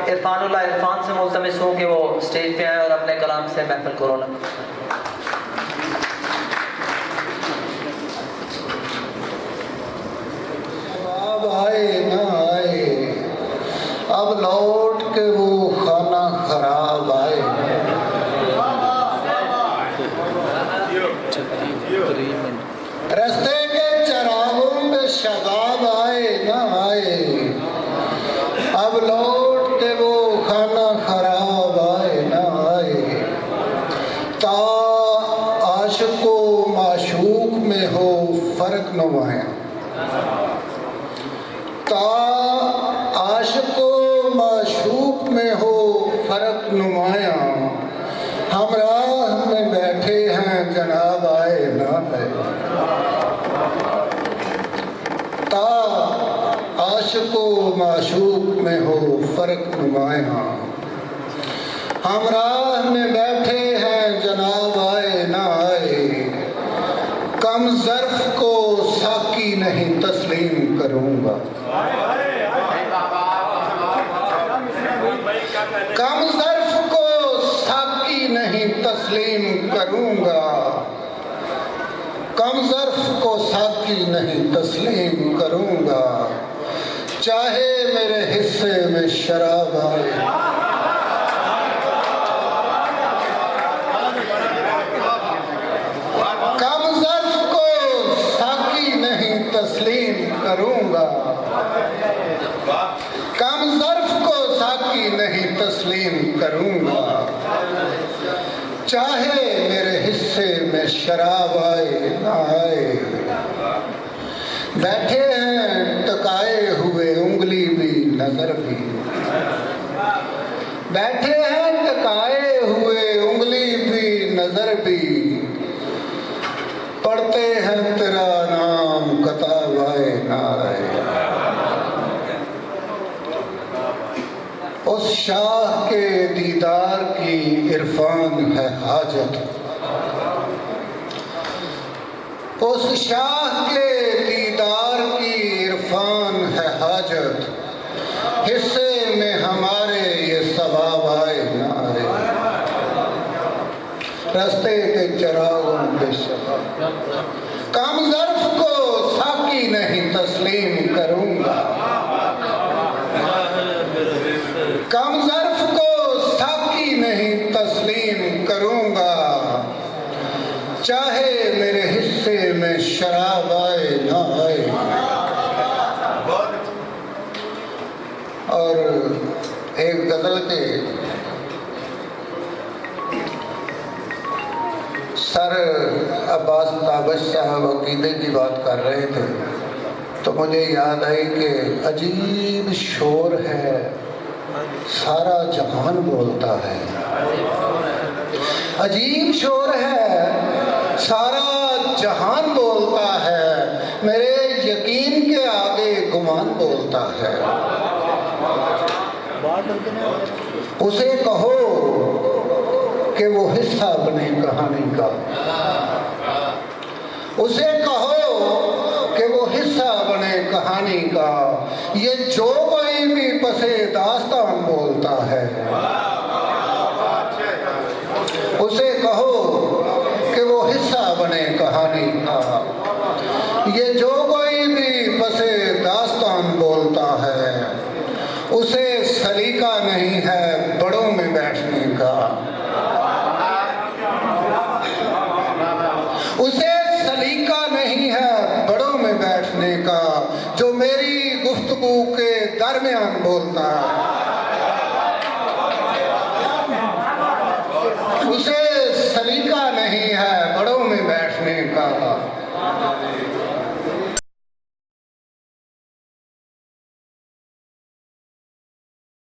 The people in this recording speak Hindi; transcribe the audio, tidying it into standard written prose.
इरफानुल्लाह इरफान से मुल्तमिस हूँ कि वो स्टेज पे आए और अपने कलाम से महफिल को रौनक। अब आए ना आए, अब लौट के वो खाना खराब आए। रास्ते के चरागों में शबाब आए ना आए, अब लौट के वो खाना खराब आए ना आए। ता आशिको माशूक में हो फर्क नुमाया, ता आशिको माशूक में हो फर्क नुमाया। हम राह में बैठे हैं जनाब आए ना आए। ता आशिको माशूक में हो फर्क नुमाया, हम राह में बैठे हैं जनाब आए ना आए। कम ज़र्फ को साकी नहीं तस्लीम करूँगा, कम ज़र्फ को साकी नहीं तस्लीम करूँगा, कम ज़र्फ को साकी नहीं तस्लीम करूँगा। चाहे मेरे हिस्से में शराब आए, कम ज़र्फ को साकी नहीं तस्लीम करूँगा, कम ज़र्फ को साकी नहीं तस्लीम करूँगा। चाहे मेरे हिस्से में शराब आए ना आए। बैठे हैं टकाए हुए उंगली भी नजर भी, बैठे हैं टकाए हुए उंगली भी नजर भी। पढ़ते हैं तेरा नाम किताब आए ना आए। उस शाह के दीदार की इरफान है हाजत, उस शाह के दीदार की इरफान है हाजत। हिस्से में हमारे ये सवाब आए ना आए। रास्ते के चरागों पे शबाब, कम ज़र्फ को साकी नहीं तस्लीम करूँगा, कम ज़र्फ को साकी नहीं तस्लीम करूँगा। चाहे मेरे हिस्से में शराब आए ना आए। और एक गज़ल के सर अब्बास ताबश साहब अकीदे की बात कर रहे थे तो मुझे याद आई कि अजीब शोर है, सारा जहान बोलता है। अजीब शोर है, सारा जहान बोलता है। मेरे यकीन के आगे गुमान बोलता है। उसे कहो कि वो हिस्सा बने कहानी का, उसे कहो कि वो हिस्सा बने कहानी का। ये जो कोई भी पसे दास्तान बोलता है, उसे कहो कि वो हिस्सा बने कहानी का। ये जो कोई भी पसे दास्तान बोलता है, उसे सलीका नहीं है बड़ों में बैठने का। उसे सलीका नहीं है बड़ों में बैठने का, जो मेरी गुफ्तगू के दरमियान बोलता है। उसे सलीका नहीं है बड़ों में बैठने का।